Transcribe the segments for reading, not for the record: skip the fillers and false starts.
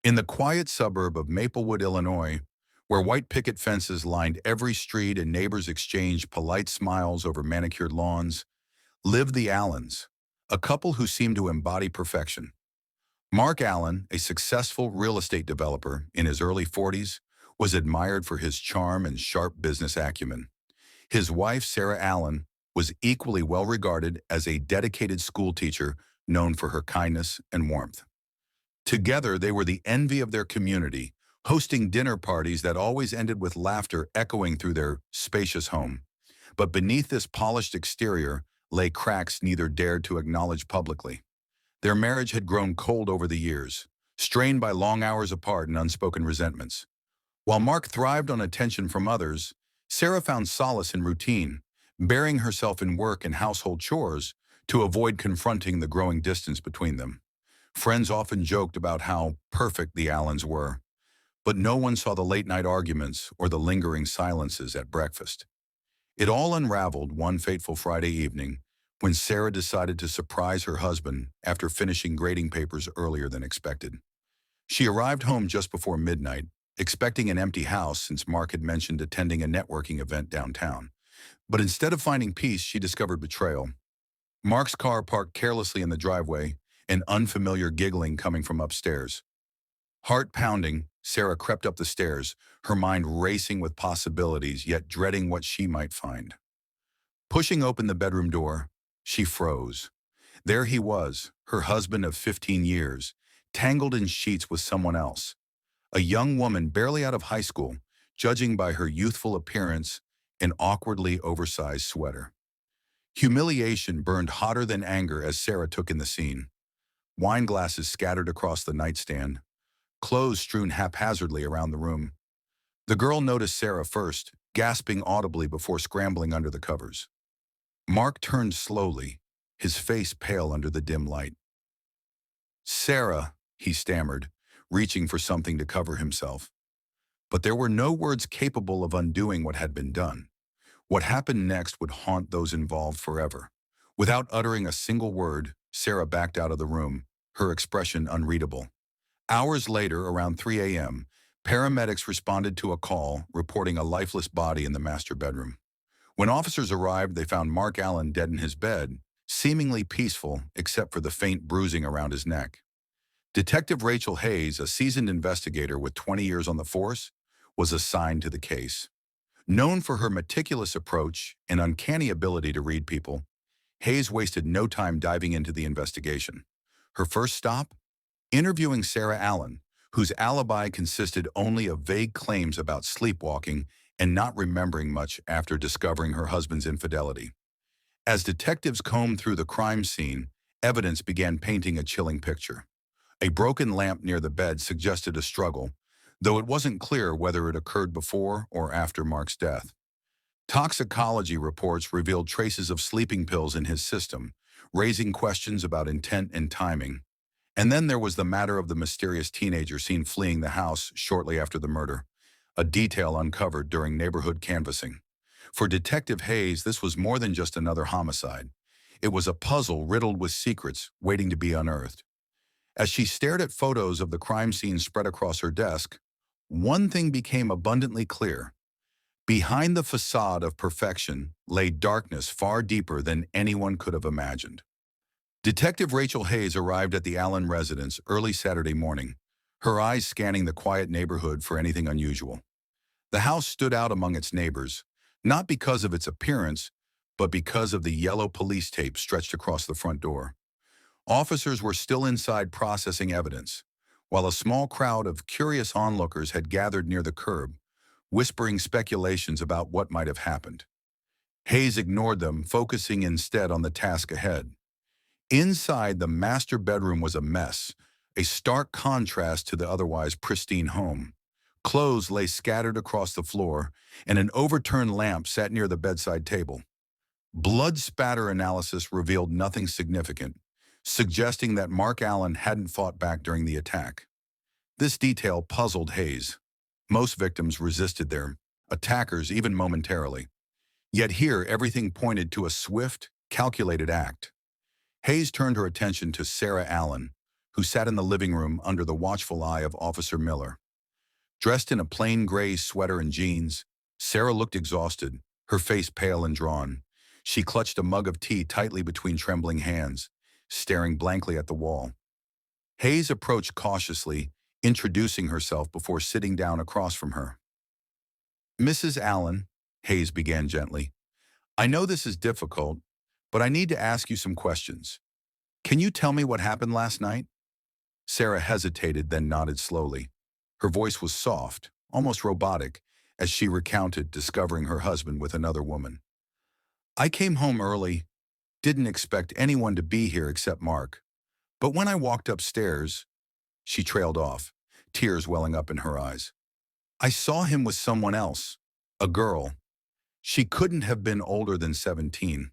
In the quiet suburb of Maplewood, Illinois, where white picket fences lined every street and neighbors exchanged polite smiles over manicured lawns, lived the Allens, a couple who seemed to embody perfection. Mark Allen, a successful real estate developer in his early 40s, was admired for his charm and sharp business acumen. His wife, Sarah Allen, was equally well regarded as a dedicated schoolteacher known for her kindness and warmth. Together, they were the envy of their community, hosting dinner parties that always ended with laughter echoing through their spacious home. But beneath this polished exterior lay cracks neither dared to acknowledge publicly. Their marriage had grown cold over the years, strained by long hours apart and unspoken resentments. While Mark thrived on attention from others, Sarah found solace in routine, burying herself in work and household chores to avoid confronting the growing distance between them. Friends often joked about how perfect the Allens were, but no one saw the late-night arguments or the lingering silences at breakfast. It all unraveled one fateful Friday evening when Sarah decided to surprise her husband after finishing grading papers earlier than expected. She arrived home just before midnight, expecting an empty house since Mark had mentioned attending a networking event downtown. But instead of finding peace, she discovered betrayal. Mark's car parked carelessly in the driveway, and unfamiliar giggling coming from upstairs. Heart pounding, Sarah crept up the stairs, her mind racing with possibilities, yet dreading what she might find. Pushing open the bedroom door, she froze. There he was, her husband of 15 years, tangled in sheets with someone else. A young woman barely out of high school, judging by her youthful appearance and awkwardly oversized sweater. Humiliation burned hotter than anger as Sarah took in the scene. Wine glasses scattered across the nightstand, clothes strewn haphazardly around the room. The girl noticed Sarah first, gasping audibly before scrambling under the covers. Mark turned slowly, his face pale under the dim light. "Sarah," he stammered, reaching for something to cover himself. But there were no words capable of undoing what had been done. What happened next would haunt those involved forever. Without uttering a single word, Sarah backed out of the room, her expression unreadable. Hours later, around 3 a.m., paramedics responded to a call reporting a lifeless body in the master bedroom. When officers arrived, they found Mark Allen dead in his bed, seemingly peaceful except for the faint bruising around his neck. Detective Rachel Hayes, a seasoned investigator with 20 years on the force, was assigned to the case. Known for her meticulous approach and uncanny ability to read people, Hayes wasted no time diving into the investigation. Her first stop? Interviewing Sarah Allen, whose alibi consisted only of vague claims about sleepwalking and not remembering much after discovering her husband's infidelity. As detectives combed through the crime scene, evidence began painting a chilling picture. A broken lamp near the bed suggested a struggle, though it wasn't clear whether it occurred before or after Mark's death. Toxicology reports revealed traces of sleeping pills in his system, raising questions about intent and timing. And then there was the matter of the mysterious teenager seen fleeing the house shortly after the murder, a detail uncovered during neighborhood canvassing. For Detective Hayes, this was more than just another homicide. It was a puzzle riddled with secrets waiting to be unearthed. As she stared at photos of the crime scene spread across her desk, one thing became abundantly clear. Behind the facade of perfection lay darkness far deeper than anyone could have imagined. Detective Rachel Hayes arrived at the Allen residence early Saturday morning, her eyes scanning the quiet neighborhood for anything unusual. The house stood out among its neighbors, not because of its appearance, but because of the yellow police tape stretched across the front door. Officers were still inside processing evidence, while a small crowd of curious onlookers had gathered near the curb, whispering speculations about what might have happened. Hayes ignored them, focusing instead on the task ahead. Inside, the master bedroom was a mess, a stark contrast to the otherwise pristine home. Clothes lay scattered across the floor, and an overturned lamp sat near the bedside table. Blood spatter analysis revealed nothing significant, suggesting that Mark Allen hadn't fought back during the attack. This detail puzzled Hayes. Most victims resisted their attackers even momentarily. Yet here, everything pointed to a swift, calculated act. Hayes turned her attention to Sarah Allen, who sat in the living room under the watchful eye of Officer Miller. Dressed in a plain gray sweater and jeans, Sarah looked exhausted, her face pale and drawn. She clutched a mug of tea tightly between trembling hands, staring blankly at the wall. Hayes approached cautiously, introducing herself before sitting down across from her. "Mrs. Allen," Hayes began gently, "I know this is difficult, but I need to ask you some questions. Can you tell me what happened last night?" Sarah hesitated, then nodded slowly. Her voice was soft, almost robotic, as she recounted discovering her husband with another woman. "I came home early, didn't expect anyone to be here except Mark. But when I walked upstairs," she trailed off, tears welling up in her eyes, "I saw him with someone else, a girl. She couldn't have been older than 17.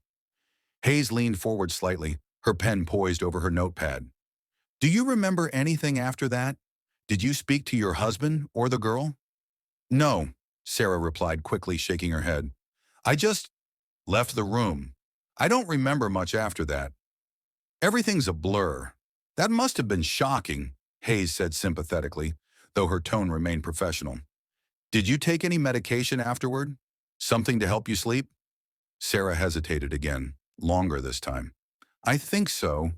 Hayes leaned forward slightly, her pen poised over her notepad. "Do you remember anything after that? Did you speak to your husband or the girl?" "No," Sarah replied quickly, shaking her head. "I just left the room. I don't remember much after that. Everything's a blur." "That must have been shocking," Hayes said sympathetically, though her tone remained professional. "Did you take any medication afterward? Something to help you sleep?" Sarah hesitated again, longer this time. "I think so.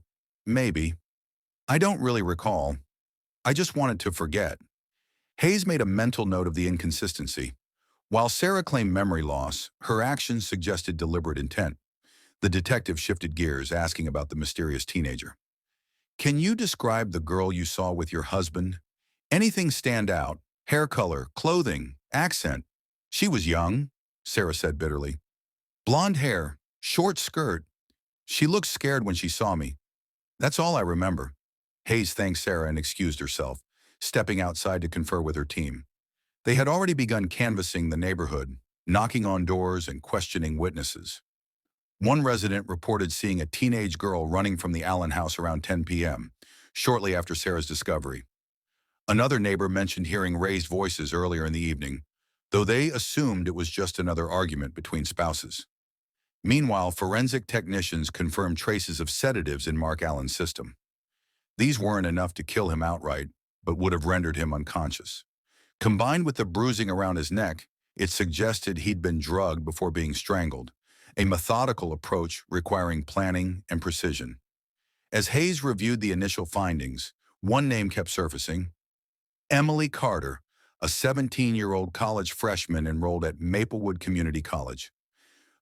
Maybe. I don't really recall. I just wanted to forget." Hayes made a mental note of the inconsistency. While Sarah claimed memory loss, her actions suggested deliberate intent. The detective shifted gears, asking about the mysterious teenager. "Can you describe the girl you saw with your husband? Anything stand out? Hair color, clothing, accent?" "She was young," Sarah said bitterly. "Blonde hair, short skirt. She looked scared when she saw me. That's all I remember." Hayes thanked Sarah and excused herself, stepping outside to confer with her team. They had already begun canvassing the neighborhood, knocking on doors and questioning witnesses. One resident reported seeing a teenage girl running from the Allen house around 10 p.m., shortly after Sarah's discovery. Another neighbor mentioned hearing raised voices earlier in the evening, though they assumed it was just another argument between spouses. Meanwhile, forensic technicians confirmed traces of sedatives in Mark Allen's system. These weren't enough to kill him outright, but would have rendered him unconscious. Combined with the bruising around his neck, it suggested he'd been drugged before being strangled, a methodical approach requiring planning and precision. As Hayes reviewed the initial findings, one name kept surfacing: Emily Carter, a 17-year-old college freshman enrolled at Maplewood Community College.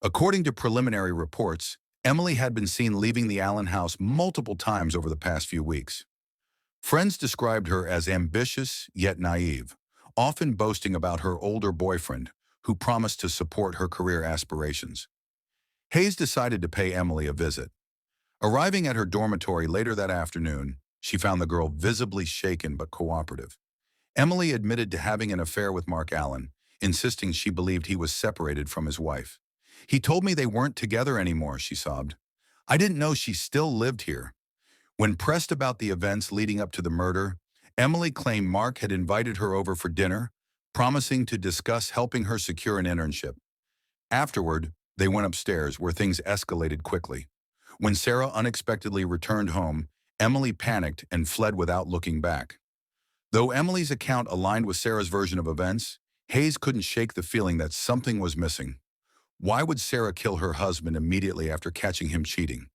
According to preliminary reports, Emily had been seen leaving the Allen house multiple times over the past few weeks. Friends described her as ambitious yet naive, often boasting about her older boyfriend, who promised to support her career aspirations. Hayes decided to pay Emily a visit. Arriving at her dormitory later that afternoon, she found the girl visibly shaken but cooperative. Emily admitted to having an affair with Mark Allen, insisting she believed he was separated from his wife. "He told me they weren't together anymore," she sobbed. "I didn't know she still lived here." When pressed about the events leading up to the murder, Emily claimed Mark had invited her over for dinner, promising to discuss helping her secure an internship. Afterward, they went upstairs, where things escalated quickly. When Sarah unexpectedly returned home, Emily panicked and fled without looking back. Though Emily's account aligned with Sarah's version of events, Hayes couldn't shake the feeling that something was missing. Why would Sarah kill her husband immediately after catching him cheating?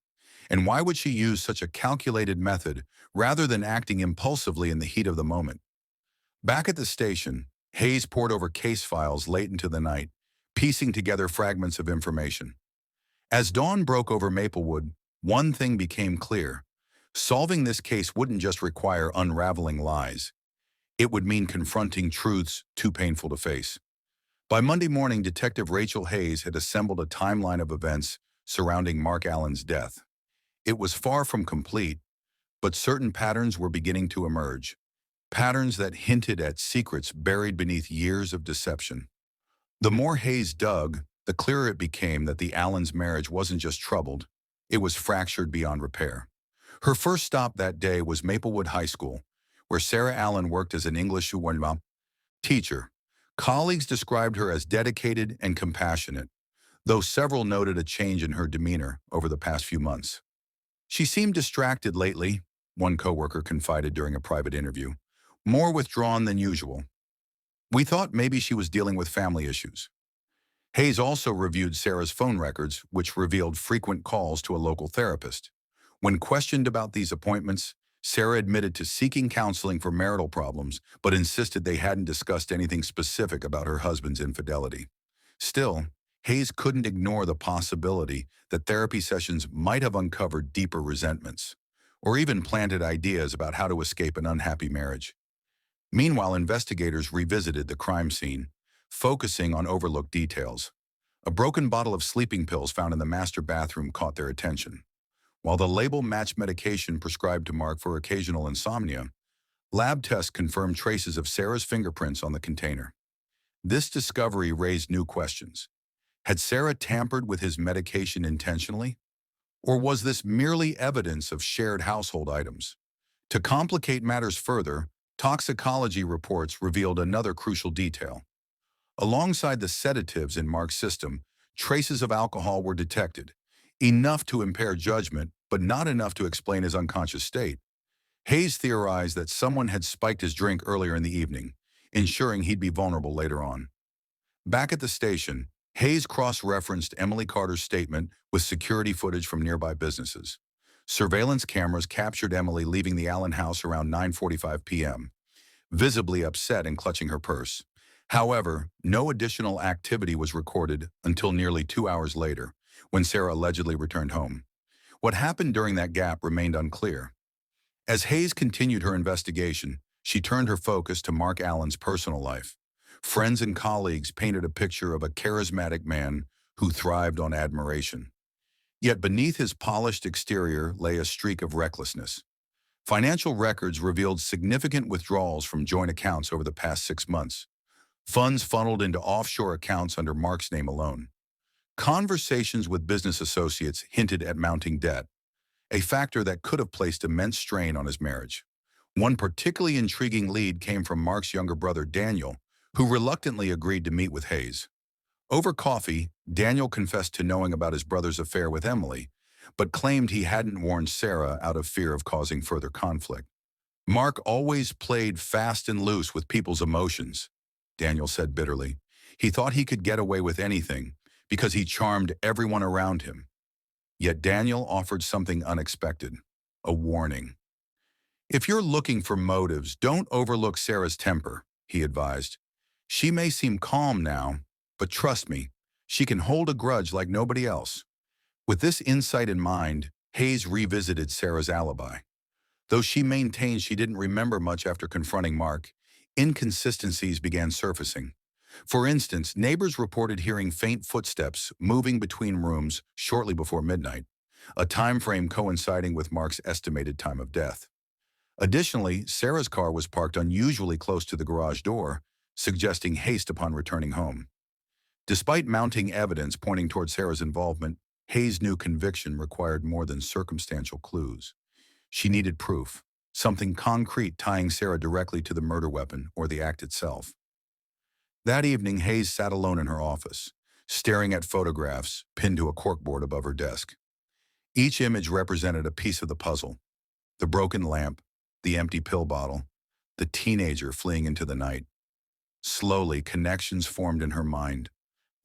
And why would she use such a calculated method rather than acting impulsively in the heat of the moment? Back at the station, Hayes pored over case files late into the night, piecing together fragments of information. As dawn broke over Maplewood, one thing became clear. Solving this case wouldn't just require unraveling lies. It would mean confronting truths too painful to face. By Monday morning, Detective Rachel Hayes had assembled a timeline of events surrounding Mark Allen's death. It was far from complete, but certain patterns were beginning to emerge. Patterns that hinted at secrets buried beneath years of deception. The more Hayes dug, the clearer it became that the Allens' marriage wasn't just troubled, it was fractured beyond repair. Her first stop that day was Maplewood High School, where Sarah Allen worked as an English teacher. Colleagues described her as dedicated and compassionate, though several noted a change in her demeanor over the past few months. "She seemed distracted lately," one coworker confided during a private interview. More withdrawn than usual. We thought maybe she was dealing with family issues. Hayes also reviewed Sarah's phone records, which revealed frequent calls to a local therapist. When questioned about these appointments, Sarah admitted to seeking counseling for marital problems, but insisted they hadn't discussed anything specific about her husband's infidelity. Still, Hayes couldn't ignore the possibility that therapy sessions might have uncovered deeper resentments, or even planted ideas about how to escape an unhappy marriage. Meanwhile, investigators revisited the crime scene, focusing on overlooked details. A broken bottle of sleeping pills found in the master bathroom caught their attention. While the label matched medication prescribed to Mark for occasional insomnia, lab tests confirmed traces of Sarah's fingerprints on the container. This discovery raised new questions. Had Sarah tampered with his medication intentionally? Or was this merely evidence of shared household items? To complicate matters further, toxicology reports revealed another crucial detail. Alongside the sedatives in Mark's system, traces of alcohol were detected, enough to impair judgment, but not enough to explain his unconscious state. Hayes theorized that someone had spiked his drink earlier in the evening, ensuring he'd be vulnerable later on. Back at the station, Hayes cross-referenced Emily Carter's statement with security footage from nearby businesses. Surveillance cameras captured Emily leaving the Allen house around 9:45 p.m., visibly upset and clutching her purse. However, no additional activity was recorded until nearly 2 hours later, when Sarah allegedly returned home. What happened during that gap remained unclear. As Hayes continued her investigation, she turned her focus to Mark Allen's personal life. Friends and colleagues painted a picture of a charismatic man who thrived on admiration. Yet beneath his polished exterior lay a streak of recklessness. Financial records revealed significant withdrawals from joint accounts over the past 6 months. Funds funneled into offshore accounts under Mark's name alone. Conversations with business associates hinted at mounting debt, a factor that could have placed immense strain on his marriage. One particularly intriguing lead came from Mark's younger brother, Daniel, who reluctantly agreed to meet with Hayes. Over coffee, Daniel confessed to knowing about his brother's affair with Emily, but claimed he hadn't warned Sarah out of fear of causing further conflict. Mark always played fast and loose with people's emotions, Daniel said bitterly. He thought he could get away with anything because he charmed everyone around him. Yet Daniel offered something unexpected, a warning. If you're looking for motives, don't overlook Sarah's temper, he advised. She may seem calm now, but trust me, she can hold a grudge like nobody else. With this insight in mind, Hayes revisited Sarah's alibi. Though she maintained she didn't remember much after confronting Mark, inconsistencies began surfacing. For instance, neighbors reported hearing faint footsteps moving between rooms shortly before midnight, a time frame coinciding with Mark's estimated time of death. Additionally, Sarah's car was parked unusually close to the garage door, suggesting haste upon returning home. Despite mounting evidence pointing toward Sarah's involvement, Hayes' new conviction required more than circumstantial clues. She needed proof, something concrete tying Sarah directly to the murder weapon or the act itself. That evening, Hayes sat alone in her office, staring at photographs pinned to a corkboard above her desk. Each image represented a piece of the puzzle: the broken lamp, the empty pill bottle, the teenager fleeing into the night. Slowly, connections formed in her mind,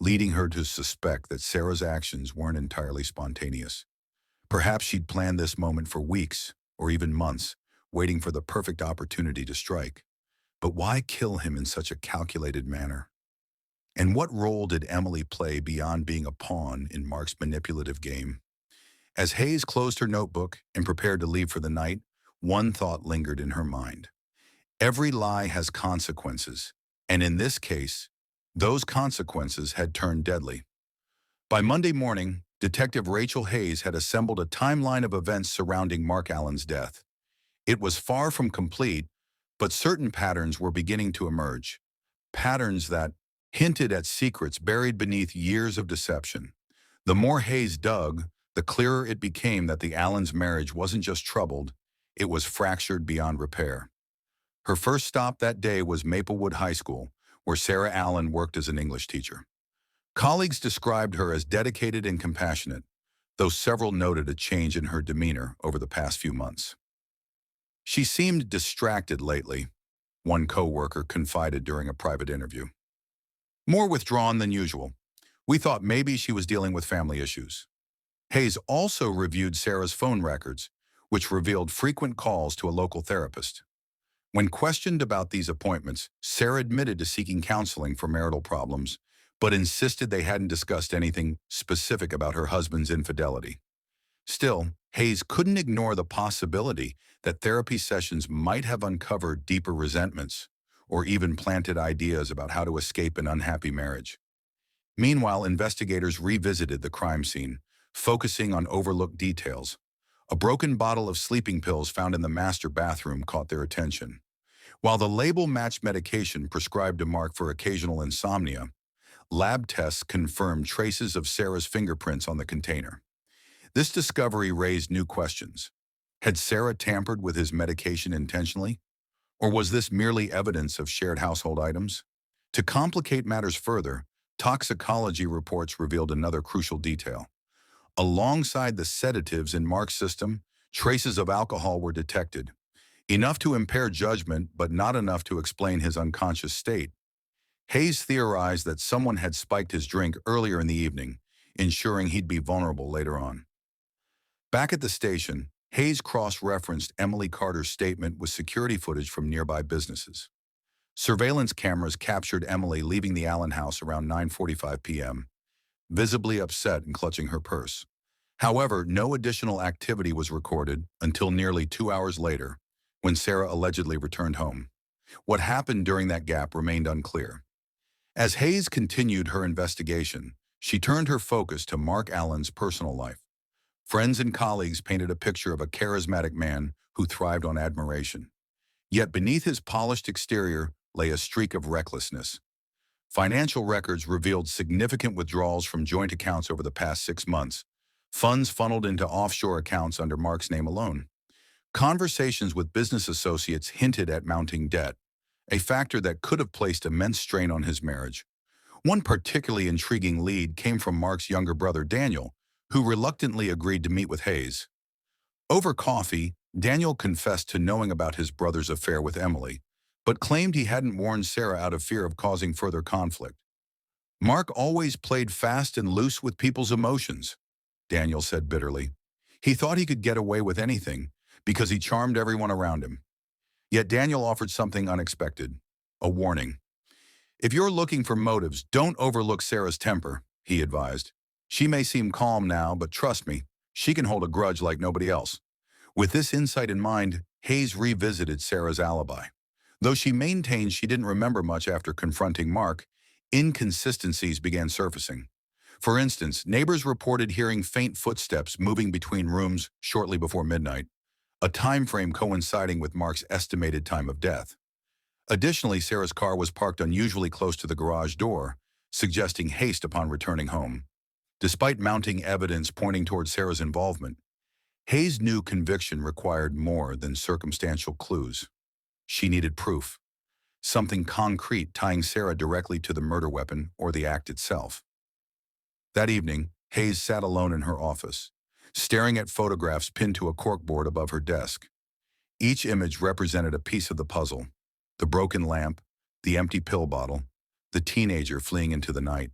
leading her to suspect that Sarah's actions weren't entirely spontaneous. Perhaps she'd planned this moment for weeks or even months, waiting for the perfect opportunity to strike. But why kill him in such a calculated manner? And what role did Emily play beyond being a pawn in Mark's manipulative game? As Hayes closed her notebook and prepared to leave for the night, one thought lingered in her mind. Every lie has consequences, and in this case, those consequences had turned deadly. By Monday morning, Detective Rachel Hayes had assembled a timeline of events surrounding Mark Allen's death. It was far from complete, but certain patterns were beginning to emerge. Patterns that hinted at secrets buried beneath years of deception. The more Hayes dug, the clearer it became that the Allens' marriage wasn't just troubled, it was fractured beyond repair. Her first stop that day was Maplewood High School, where Sarah Allen worked as an English teacher. Colleagues described her as dedicated and compassionate, though several noted a change in her demeanor over the past few months. She seemed distracted lately, one coworker confided during a private interview. More withdrawn than usual. We thought maybe she was dealing with family issues. Hayes also reviewed Sarah's phone records, which revealed frequent calls to a local therapist. When questioned about these appointments, Sarah admitted to seeking counseling for marital problems, but insisted they hadn't discussed anything specific about her husband's infidelity. Still, Hayes couldn't ignore the possibility that therapy sessions might have uncovered deeper resentments or even planted ideas about how to escape an unhappy marriage. Meanwhile, investigators revisited the crime scene, focusing on overlooked details. A broken bottle of sleeping pills found in the master bathroom caught their attention. While the label matched medication prescribed to Mark for occasional insomnia, lab tests confirmed traces of Sarah's fingerprints on the container. This discovery raised new questions. Had Sarah tampered with his medication intentionally? Or was this merely evidence of shared household items? To complicate matters further, toxicology reports revealed another crucial detail. Alongside the sedatives in Mark's system, traces of alcohol were detected, enough to impair judgment but not enough to explain his unconscious state. Hayes theorized that someone had spiked his drink earlier in the evening, ensuring he'd be vulnerable later on. Back at the station, Hayes cross-referenced Emily Carter's statement with security footage from nearby businesses. Surveillance cameras captured Emily leaving the Allen house around 9:45 p.m., visibly upset and clutching her purse. However, no additional activity was recorded until nearly 2 hours later, when Sarah allegedly returned home. What happened during that gap remained unclear. As Hayes continued her investigation, she turned her focus to Mark Allen's personal life. Friends and colleagues painted a picture of a charismatic man who thrived on admiration. Yet beneath his polished exterior lay a streak of recklessness. Financial records revealed significant withdrawals from joint accounts over the past 6 months, funds funneled into offshore accounts under Mark's name alone. Conversations with business associates hinted at mounting debt, a factor that could have placed immense strain on his marriage. One particularly intriguing lead came from Mark's younger brother Daniel, who reluctantly agreed to meet with Hayes. Over coffee, Daniel confessed to knowing about his brother's affair with Emily, but claimed he hadn't warned Sarah out of fear of causing further conflict. Mark always played fast and loose with people's emotions, Daniel said bitterly. He thought he could get away with anything because he charmed everyone around him. Yet Daniel offered something unexpected, a warning. If you're looking for motives, don't overlook Sarah's temper, he advised. She may seem calm now, but trust me, she can hold a grudge like nobody else. With this insight in mind, Hayes revisited Sarah's alibi. Though she maintained she didn't remember much after confronting Mark, inconsistencies began surfacing. For instance, neighbors reported hearing faint footsteps moving between rooms shortly before midnight, a time frame coinciding with Mark's estimated time of death. Additionally, Sarah's car was parked unusually close to the garage door, suggesting haste upon returning home. Despite mounting evidence pointing toward Sarah's involvement, Hayes knew conviction required more than circumstantial clues. She needed proof, something concrete tying Sarah directly to the murder weapon or the act itself. That evening, Hayes sat alone in her office, staring at photographs pinned to a corkboard above her desk. Each image represented a piece of the puzzle: the broken lamp, the empty pill bottle, the teenager fleeing into the night.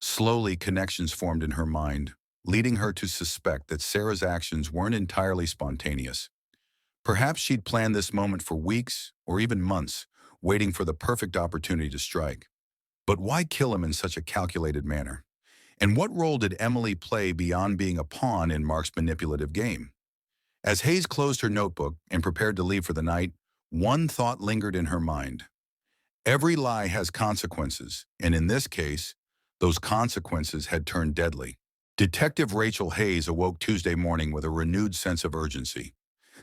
Slowly, connections formed in her mind, leading her to suspect that Sarah's actions weren't entirely spontaneous. Perhaps she'd planned this moment for weeks or even months, waiting for the perfect opportunity to strike. But why kill him in such a calculated manner? And what role did Emily play beyond being a pawn in Mark's manipulative game? As Hayes closed her notebook and prepared to leave for the night, one thought lingered in her mind. Every lie has consequences, and in this case, those consequences had turned deadly. Detective Rachel Hayes awoke Tuesday morning with a renewed sense of urgency.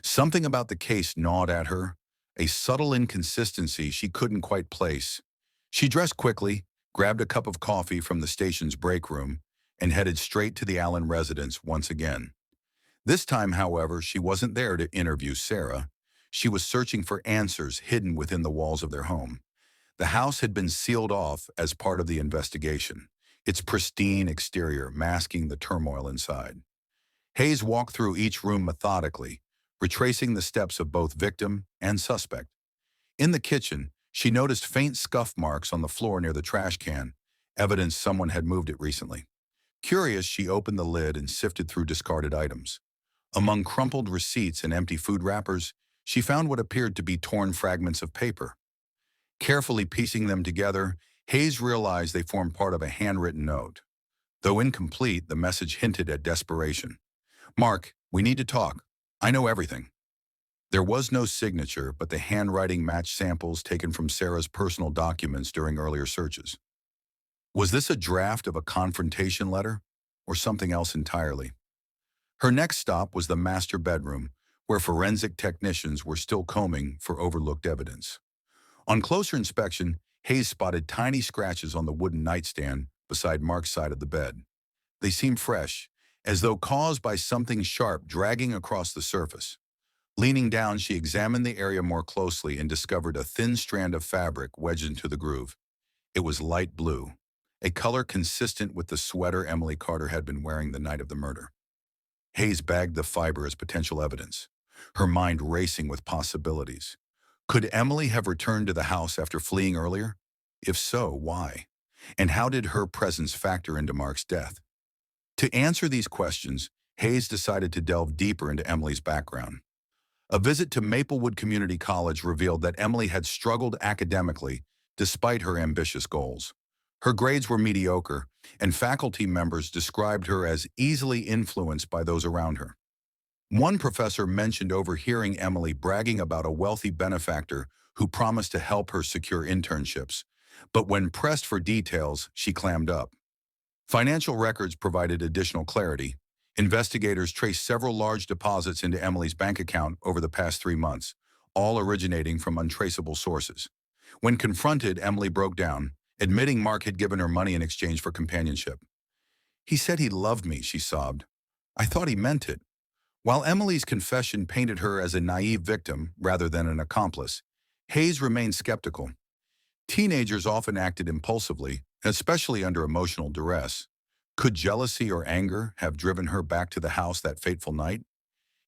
Something about the case gnawed at her, a subtle inconsistency she couldn't quite place. She dressed quickly, grabbed a cup of coffee from the station's break room, and headed straight to the Allen residence once again. This time, however, she wasn't there to interview Sarah. She was searching for answers hidden within the walls of their home. The house had been sealed off as part of the investigation, its pristine exterior masking the turmoil inside. Hayes walked through each room methodically, retracing the steps of both victim and suspect. In the kitchen, she noticed faint scuff marks on the floor near the trash can, evidence someone had moved it recently. Curious, she opened the lid and sifted through discarded items. Among crumpled receipts and empty food wrappers, she found what appeared to be torn fragments of paper. Carefully piecing them together, Hayes realized they formed part of a handwritten note. Though incomplete, the message hinted at desperation. "Mark, we need to talk. I know everything." There was no signature, but the handwriting matched samples taken from Sarah's personal documents during earlier searches. Was this a draft of a confrontation letter, or something else entirely? Her next stop was the master bedroom, where forensic technicians were still combing for overlooked evidence. On closer inspection, Hayes spotted tiny scratches on the wooden nightstand beside Mark's side of the bed. They seemed fresh, as though caused by something sharp dragging across the surface. Leaning down, she examined the area more closely and discovered a thin strand of fabric wedged into the groove. It was light blue, a color consistent with the sweater Emily Carter had been wearing the night of the murder. Hayes bagged the fiber as potential evidence, her mind racing with possibilities. Could Emily have returned to the house after fleeing earlier? If so, why? And how did her presence factor into Mark's death? To answer these questions, Hayes decided to delve deeper into Emily's background. A visit to Maplewood Community College revealed that Emily had struggled academically despite her ambitious goals. Her grades were mediocre, and faculty members described her as easily influenced by those around her. One professor mentioned overhearing Emily bragging about a wealthy benefactor who promised to help her secure internships, but when pressed for details, she clammed up. Financial records provided additional clarity. Investigators traced several large deposits into Emily's bank account over the past 3 months, all originating from untraceable sources. When confronted, Emily broke down, admitting Mark had given her money in exchange for companionship. "He said he loved me," she sobbed. "I thought he meant it." While Emily's confession painted her as a naive victim rather than an accomplice, Hayes remained skeptical. Teenagers often acted impulsively, especially under emotional duress. Could jealousy or anger have driven her back to the house that fateful night?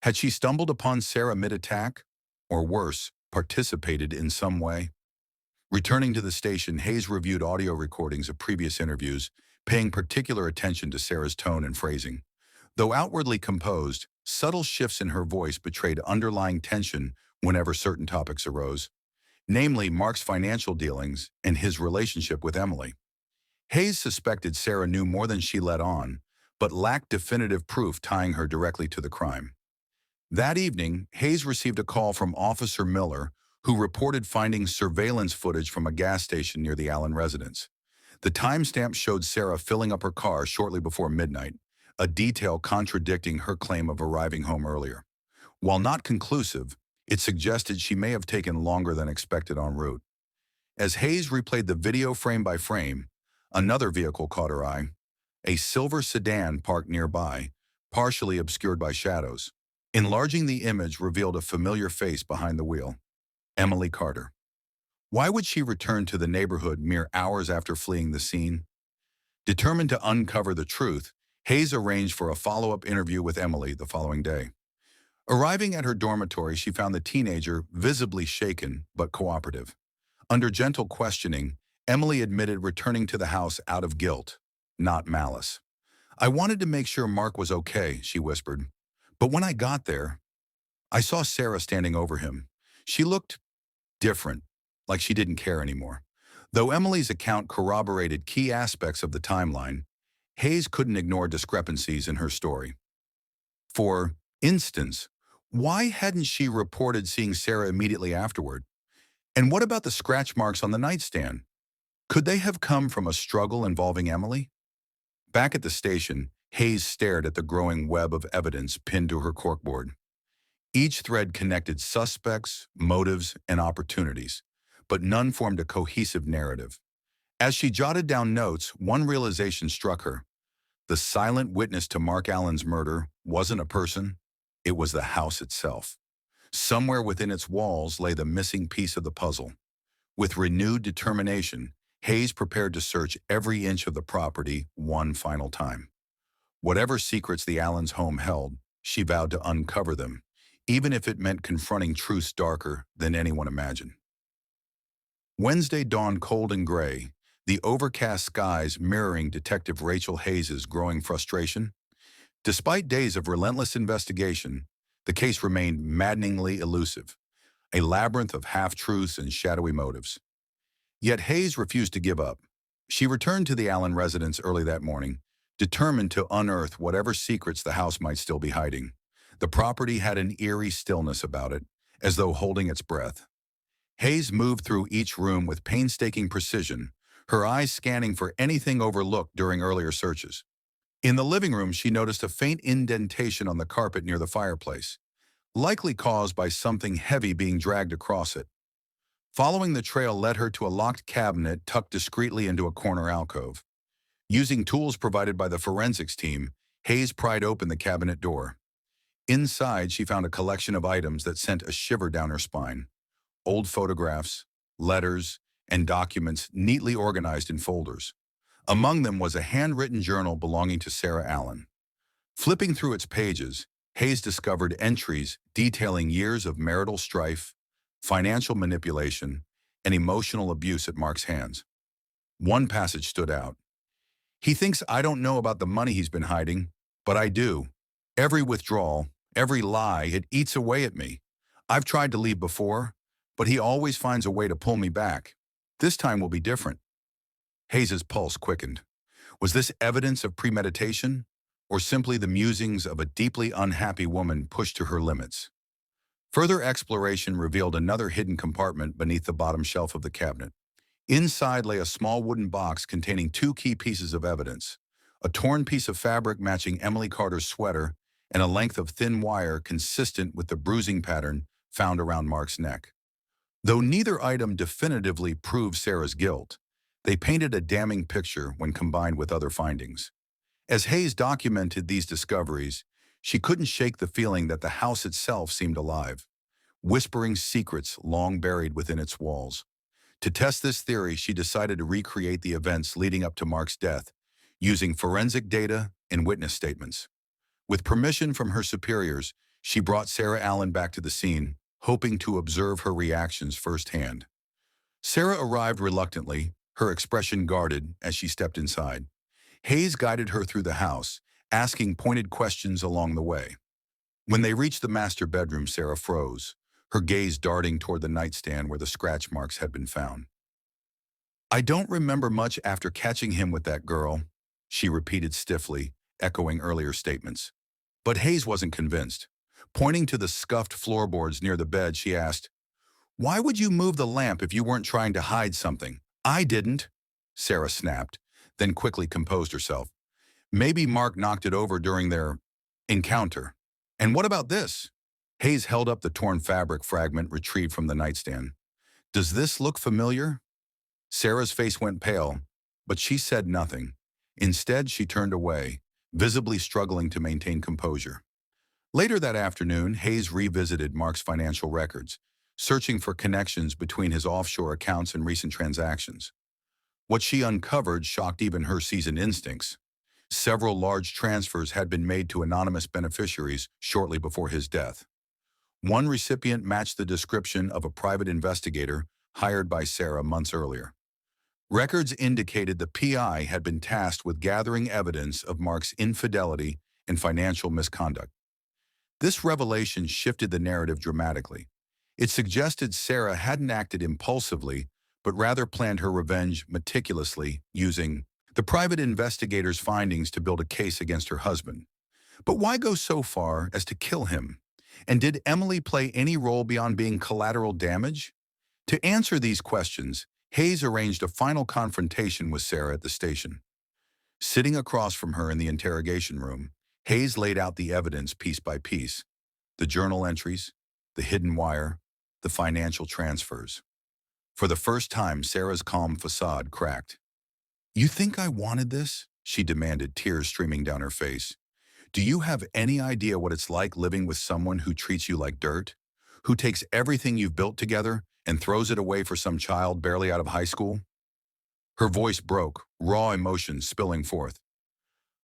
Had she stumbled upon Sarah mid-attack? Or worse, participated in some way? Returning to the station, Hayes reviewed audio recordings of previous interviews, paying particular attention to Sarah's tone and phrasing. Though outwardly composed, subtle shifts in her voice betrayed underlying tension whenever certain topics arose, namely Mark's financial dealings and his relationship with Emily. Hayes suspected Sarah knew more than she let on, but lacked definitive proof tying her directly to the crime. That evening, Hayes received a call from Officer Miller, who reported finding surveillance footage from a gas station near the Allen residence. The timestamp showed Sarah filling up her car shortly before midnight, a detail contradicting her claim of arriving home earlier. While not conclusive, it suggested she may have taken longer than expected en route. As Hayes replayed the video frame by frame, another vehicle caught her eye, a silver sedan parked nearby, partially obscured by shadows. Enlarging the image revealed a familiar face behind the wheel, Emily Carter. Why would she return to the neighborhood mere hours after fleeing the scene? Determined to uncover the truth, Hayes arranged for a follow-up interview with Emily the following day. Arriving at her dormitory, she found the teenager visibly shaken but cooperative. Under gentle questioning, Emily admitted returning to the house out of guilt, not malice. "I wanted to make sure Mark was okay," she whispered. "But when I got there, I saw Sarah standing over him. She looked different, like she didn't care anymore." Though Emily's account corroborated key aspects of the timeline, Hayes couldn't ignore discrepancies in her story. For instance, why hadn't she reported seeing Sarah immediately afterward? And what about the scratch marks on the nightstand? Could they have come from a struggle involving Emily? Back at the station, Hayes stared at the growing web of evidence pinned to her corkboard. Each thread connected suspects, motives, and opportunities, but none formed a cohesive narrative. As she jotted down notes, one realization struck her. The silent witness to Mark Allen's murder wasn't a person, it was the house itself. Somewhere within its walls lay the missing piece of the puzzle. With renewed determination, Hayes prepared to search every inch of the property one final time. Whatever secrets the Allens' home held, she vowed to uncover them, even if it meant confronting truths darker than anyone imagined. Wednesday dawned cold and gray, the overcast skies mirroring Detective Rachel Hayes's growing frustration. Despite days of relentless investigation, the case remained maddeningly elusive, a labyrinth of half-truths and shadowy motives. Yet Hayes refused to give up. She returned to the Allen residence early that morning, determined to unearth whatever secrets the house might still be hiding. The property had an eerie stillness about it, as though holding its breath. Hayes moved through each room with painstaking precision, her eyes scanning for anything overlooked during earlier searches. In the living room, she noticed a faint indentation on the carpet near the fireplace, likely caused by something heavy being dragged across it. Following the trail led her to a locked cabinet tucked discreetly into a corner alcove. Using tools provided by the forensics team, Hayes pried open the cabinet door. Inside, she found a collection of items that sent a shiver down her spine. Old photographs, letters, and documents neatly organized in folders. Among them was a handwritten journal belonging to Sarah Allen. Flipping through its pages, Hayes discovered entries detailing years of marital strife, financial manipulation, and emotional abuse at Mark's hands. One passage stood out. "He thinks I don't know about the money he's been hiding, but I do. Every withdrawal, every lie, it eats away at me. I've tried to leave before, but he always finds a way to pull me back. This time will be different." Hayes's pulse quickened. Was this evidence of premeditation, or simply the musings of a deeply unhappy woman pushed to her limits? Further exploration revealed another hidden compartment beneath the bottom shelf of the cabinet. Inside lay a small wooden box containing two key pieces of evidence: a torn piece of fabric matching Emily Carter's sweater and a length of thin wire consistent with the bruising pattern found around Mark's neck. Though neither item definitively proved Sarah's guilt, they painted a damning picture when combined with other findings. As Hayes documented these discoveries, she couldn't shake the feeling that the house itself seemed alive, whispering secrets long buried within its walls. To test this theory, she decided to recreate the events leading up to Mark's death, using forensic data and witness statements. With permission from her superiors, she brought Sarah Allen back to the scene, hoping to observe her reactions firsthand. Sarah arrived reluctantly, her expression guarded as she stepped inside. Hayes guided her through the house, asking pointed questions along the way. When they reached the master bedroom, Sarah froze, her gaze darting toward the nightstand where the scratch marks had been found. "I don't remember much after catching him with that girl," she repeated stiffly, echoing earlier statements. But Hayes wasn't convinced. Pointing to the scuffed floorboards near the bed, she asked, "Why would you move the lamp if you weren't trying to hide something?" "I didn't," Sarah snapped, then quickly composed herself. "Maybe Mark knocked it over during their encounter." "And what about this?" Hayes held up the torn fabric fragment retrieved from the nightstand. "Does this look familiar?" Sarah's face went pale, but she said nothing. Instead, she turned away, visibly struggling to maintain composure. Later that afternoon, Hayes revisited Mark's financial records, searching for connections between his offshore accounts and recent transactions. What she uncovered shocked even her seasoned instincts. Several large transfers had been made to anonymous beneficiaries shortly before his death. One recipient matched the description of a private investigator hired by Sarah months earlier. Records indicated the PI had been tasked with gathering evidence of Mark's infidelity and financial misconduct. This revelation shifted the narrative dramatically. It suggested Sarah hadn't acted impulsively, but rather planned her revenge meticulously, using the private investigator's findings to build a case against her husband. But why go so far as to kill him? And did Emily play any role beyond being collateral damage? To answer these questions, Hayes arranged a final confrontation with Sarah at the station. Sitting across from her in the interrogation room, Hayes laid out the evidence piece by piece: the journal entries, the hidden wire, the financial transfers. For the first time, Sarah's calm facade cracked. "You think I wanted this?" she demanded, tears streaming down her face. "Do you have any idea what it's like living with someone who treats you like dirt? Who takes everything you've built together and throws it away for some child barely out of high school?" Her voice broke, raw emotions spilling forth.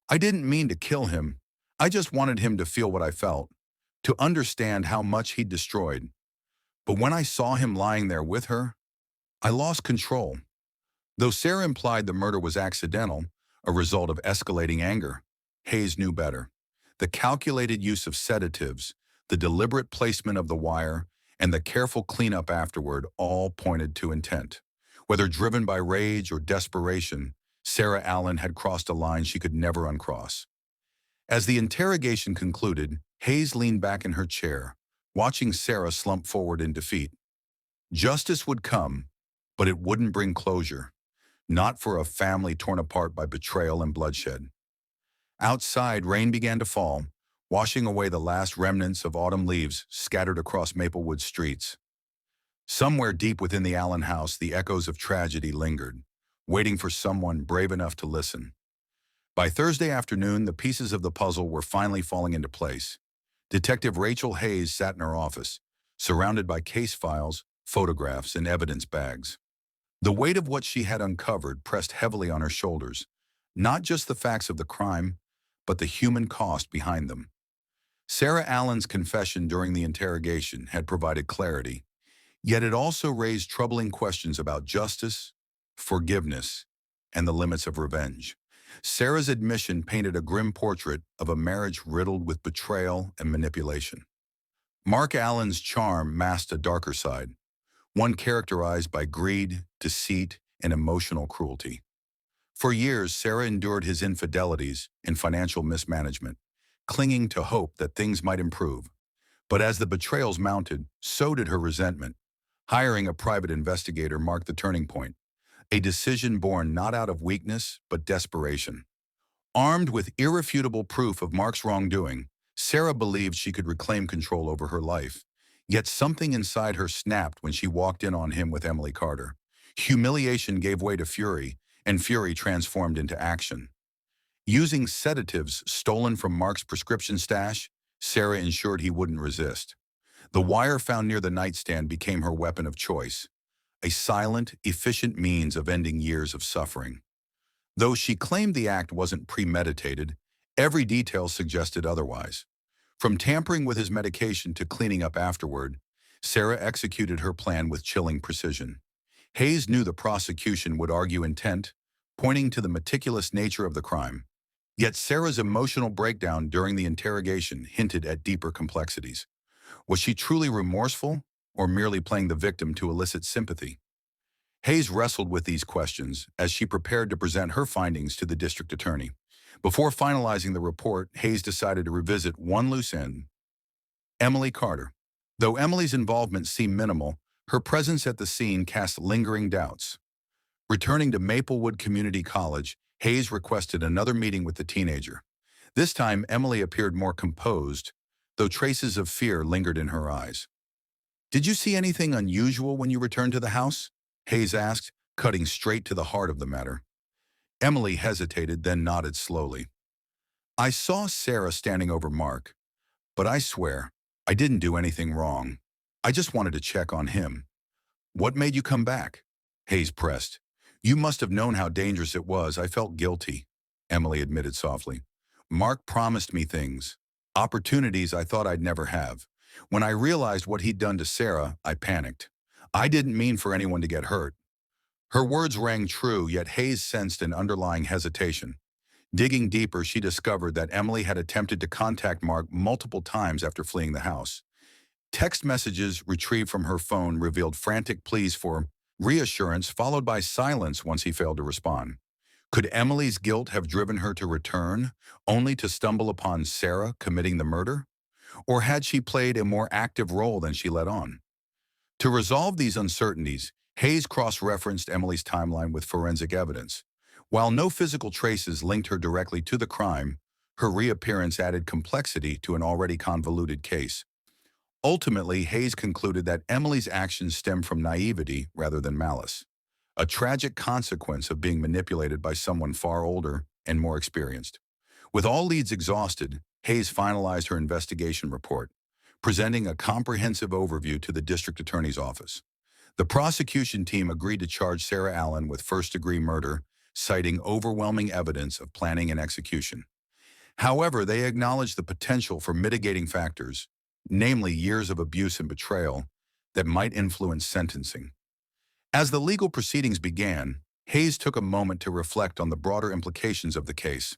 "I didn't mean to kill him. I just wanted him to feel what I felt. to understand how much he'd destroyed. But when I saw him lying there with her, I lost control. Though Sarah implied the murder was accidental, a result of escalating anger, Hayes knew better. The calculated use of sedatives, the deliberate placement of the wire, and the careful cleanup afterward all pointed to intent. Whether driven by rage or desperation, Sarah Allen had crossed a line she could never uncross. As the interrogation concluded, Hayes leaned back in her chair, watching Sarah slump forward in defeat. Justice would come, but it wouldn't bring closure. Not for a family torn apart by betrayal and bloodshed. Outside, rain began to fall, washing away the last remnants of autumn leaves scattered across Maplewood streets. Somewhere deep within the Allen house, the echoes of tragedy lingered, waiting for someone brave enough to listen. By Thursday afternoon, the pieces of the puzzle were finally falling into place. Detective Rachel Hayes sat in her office, surrounded by case files, photographs, and evidence bags. The weight of what she had uncovered pressed heavily on her shoulders, not just the facts of the crime, but the human cost behind them. Sarah Allen's confession during the interrogation had provided clarity, yet it also raised troubling questions about justice, forgiveness, and the limits of revenge. Sarah's admission painted a grim portrait of a marriage riddled with betrayal and manipulation. Mark Allen's charm masked a darker side, one characterized by greed, deceit, and emotional cruelty. For years, Sarah endured his infidelities and financial mismanagement, clinging to hope that things might improve. But as the betrayals mounted, so did her resentment. Hiring a private investigator marked the turning point, a decision born not out of weakness, but desperation. Armed with irrefutable proof of Mark's wrongdoing, Sarah believed she could reclaim control over her life. Yet something inside her snapped when she walked in on him with Emily Carter. Humiliation gave way to fury, and fury transformed into action. Using sedatives stolen from Mark's prescription stash, Sarah ensured he wouldn't resist. The wire found near the nightstand became her weapon of choice, a silent, efficient means of ending years of suffering. Though she claimed the act wasn't premeditated, every detail suggested otherwise. From tampering with his medication to cleaning up afterward, Sarah executed her plan with chilling precision. Hayes knew the prosecution would argue intent, pointing to the meticulous nature of the crime. Yet Sarah's emotional breakdown during the interrogation hinted at deeper complexities. Was she truly remorseful, or merely playing the victim to elicit sympathy? Hayes wrestled with these questions as she prepared to present her findings to the district attorney. Before finalizing the report, Hayes decided to revisit one loose end: Emily Carter. Though Emily's involvement seemed minimal, her presence at the scene cast lingering doubts. Returning to Maplewood Community College, Hayes requested another meeting with the teenager. This time, Emily appeared more composed, though traces of fear lingered in her eyes. "Did you see anything unusual when you returned to the house?" Hayes asked, cutting straight to the heart of the matter. Emily hesitated, then nodded slowly. "I saw Sarah standing over Mark, but I swear, I didn't do anything wrong. I just wanted to check on him." "What made you come back?" Hayes pressed. "You must have known how dangerous it was. I felt guilty," Emily admitted softly. "Mark promised me things, opportunities I thought I'd never have. When I realized what he'd done to Sarah, I panicked. I didn't mean for anyone to get hurt." Her words rang true, yet Hayes sensed an underlying hesitation. Digging deeper, she discovered that Emily had attempted to contact Mark multiple times after fleeing the house. Text messages retrieved from her phone revealed frantic pleas for reassurance, followed by silence once he failed to respond. Could Emily's guilt have driven her to return, only to stumble upon Sarah committing the murder? Or had she played a more active role than she let on? To resolve these uncertainties, Hayes cross-referenced Emily's timeline with forensic evidence. While no physical traces linked her directly to the crime, her reappearance added complexity to an already convoluted case. Ultimately, Hayes concluded that Emily's actions stemmed from naivety rather than malice, a tragic consequence of being manipulated by someone far older and more experienced. With all leads exhausted, Hayes finalized her investigation report, presenting a comprehensive overview to the district attorney's office. The prosecution team agreed to charge Sarah Allen with first-degree murder, citing overwhelming evidence of planning and execution. However, they acknowledged the potential for mitigating factors, namely years of abuse and betrayal, that might influence sentencing. As the legal proceedings began, Hayes took a moment to reflect on the broader implications of the case.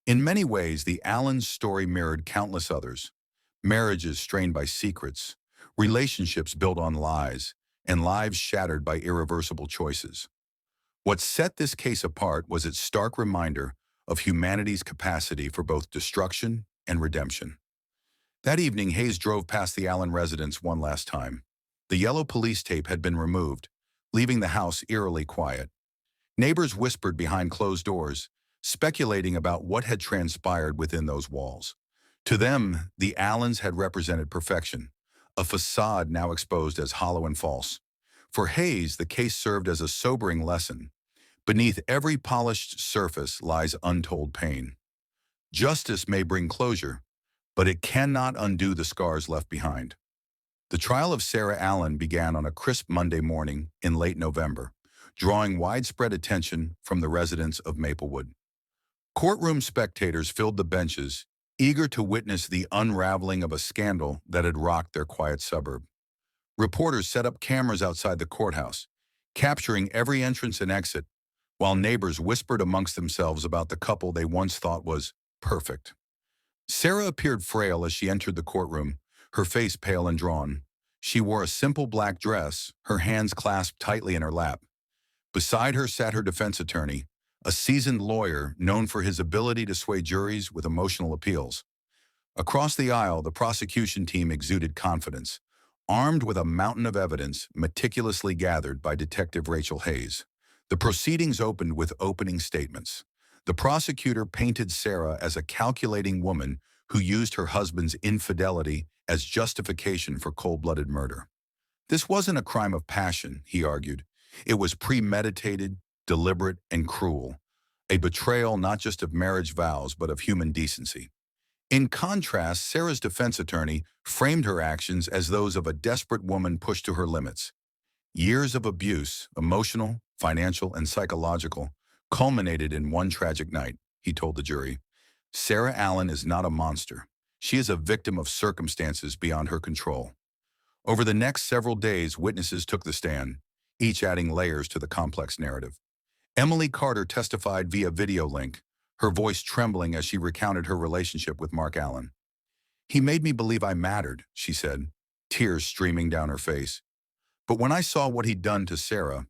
In many ways, the Allens' story mirrored countless others. Marriages strained by secrets, relationships built on lies, and lives shattered by irreversible choices. What set this case apart was its stark reminder of humanity's capacity for both destruction and redemption. That evening, Hayes drove past the Allen residence one last time. The yellow police tape had been removed, leaving the house eerily quiet. Neighbors whispered behind closed doors, speculating about what had transpired within those walls. To them, the Allens had represented perfection, a facade now exposed as hollow and false. For Hayes, the case served as a sobering lesson. Beneath every polished surface lies untold pain. Justice may bring closure, but it cannot undo the scars left behind. The trial of Sarah Allen began on a crisp Monday morning in late November, drawing widespread attention from the residents of Maplewood. Courtroom spectators filled the benches, eager to witness the unraveling of a scandal that had rocked their quiet suburb. Reporters set up cameras outside the courthouse, capturing every entrance and exit, while neighbors whispered amongst themselves about the couple they once thought was perfect. Sarah appeared frail as she entered the courtroom, her face pale and drawn. She wore a simple black dress, her hands clasped tightly in her lap. Beside her sat her defense attorney, a seasoned lawyer known for his ability to sway juries with emotional appeals. Across the aisle, the prosecution team exuded confidence, armed with a mountain of evidence meticulously gathered by Detective Rachel Hayes. The proceedings opened with opening statements. The prosecutor painted Sarah as a calculating woman who used her husband's infidelity as justification for cold-blooded murder. This wasn't a crime of passion, he argued. It was premeditated, deliberate, and cruel, a betrayal not just of marriage vows but of human decency. In contrast, Sarah's defense attorney framed her actions as those of a desperate woman pushed to her limits. Years of abuse, emotional, financial, and psychological, culminated in one tragic night, he told the jury. Sarah Allen is not a monster. She is a victim of circumstances beyond her control. Over the next several days, witnesses took the stand, each adding layers to the complex narrative. Emily Carter testified via video link, her voice trembling as she recounted her relationship with Mark Allen. He made me believe I mattered, she said, tears streaming down her face. But when I saw what he'd done to Sarah,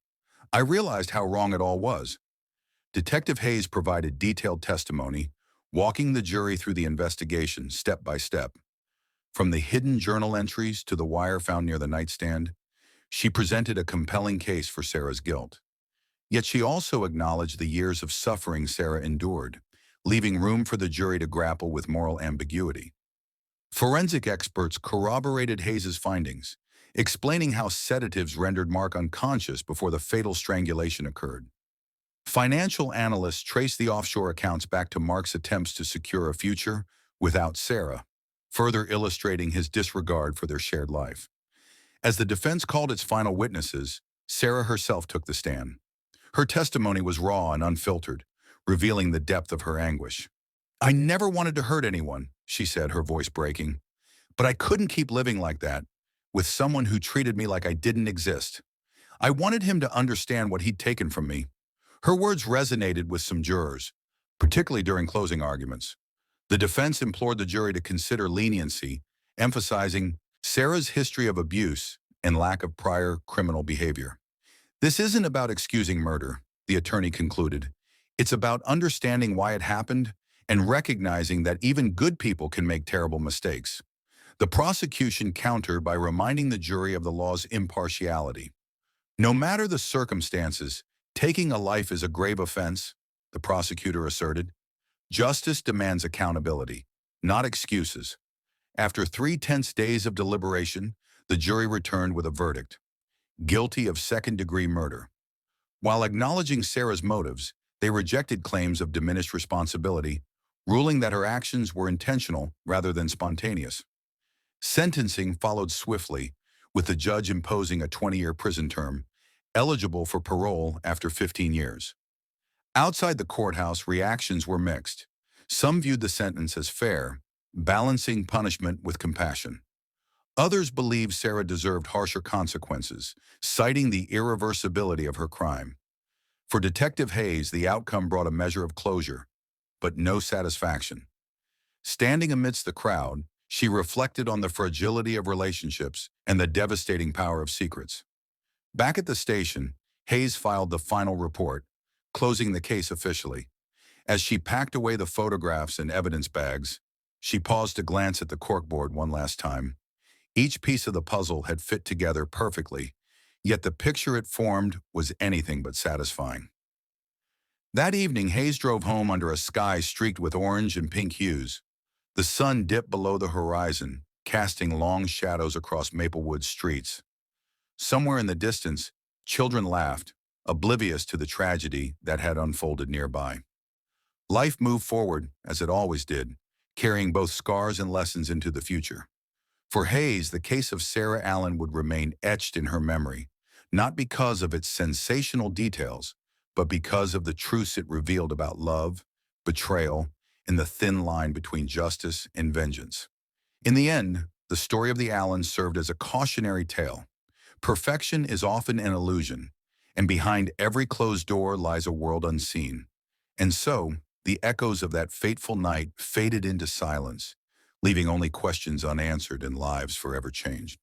I realized how wrong it all was. Detective Hayes provided detailed testimony, walking the jury through the investigation step by step. From the hidden journal entries to the wire found near the nightstand, she presented a compelling case for Sarah's guilt. Yet she also acknowledged the years of suffering Sarah endured, leaving room for the jury to grapple with moral ambiguity. Forensic experts corroborated Hayes's findings, explaining how sedatives rendered Mark unconscious before the fatal strangulation occurred. Financial analysts traced the offshore accounts back to Mark's attempts to secure a future without Sarah, further illustrating his disregard for their shared life. As the defense called its final witnesses, Sarah herself took the stand. Her testimony was raw and unfiltered, revealing the depth of her anguish. I never wanted to hurt anyone, she said, her voice breaking. But I couldn't keep living like that, with someone who treated me like I didn't exist. I wanted him to understand what he'd taken from me. Her words resonated with some jurors, particularly during closing arguments. The defense implored the jury to consider leniency, emphasizing Sarah's history of abuse and lack of prior criminal behavior. This isn't about excusing murder, the attorney concluded. It's about understanding why it happened and recognizing that even good people can make terrible mistakes. The prosecution countered by reminding the jury of the law's impartiality. No matter the circumstances, taking a life is a grave offense, the prosecutor asserted. Justice demands accountability, not excuses. After 3 tense days of deliberation, the jury returned with a verdict: guilty of second-degree murder. While acknowledging Sarah's motives, they rejected claims of diminished responsibility, ruling that her actions were intentional rather than spontaneous. Sentencing followed swiftly, with the judge imposing a 20-year prison term, eligible for parole after 15 years. Outside the courthouse, reactions were mixed. Some viewed the sentence as fair, balancing punishment with compassion. Others believed Sarah deserved harsher consequences, citing the irreversibility of her crime. For Detective Hayes, the outcome brought a measure of closure, but no satisfaction. Standing amidst the crowd, she reflected on the fragility of relationships and the devastating power of secrets. Back at the station, Hayes filed the final report, closing the case officially. As she packed away the photographs and evidence bags, she paused to glance at the corkboard one last time. Each piece of the puzzle had fit together perfectly, yet the picture it formed was anything but satisfying. That evening, Hayes drove home under a sky streaked with orange and pink hues. The sun dipped below the horizon, casting long shadows across Maplewood's streets. Somewhere in the distance, children laughed, oblivious to the tragedy that had unfolded nearby. Life moved forward, as it always did, carrying both scars and lessons into the future. For Hayes, the case of Sarah Allen would remain etched in her memory, not because of its sensational details, but because of the truths it revealed about love, betrayal, and the thin line between justice and vengeance. In the end, the story of the Allens served as a cautionary tale. Perfection is often an illusion, and behind every closed door lies a world unseen. And so, the echoes of that fateful night faded into silence, leaving only questions unanswered and lives forever changed.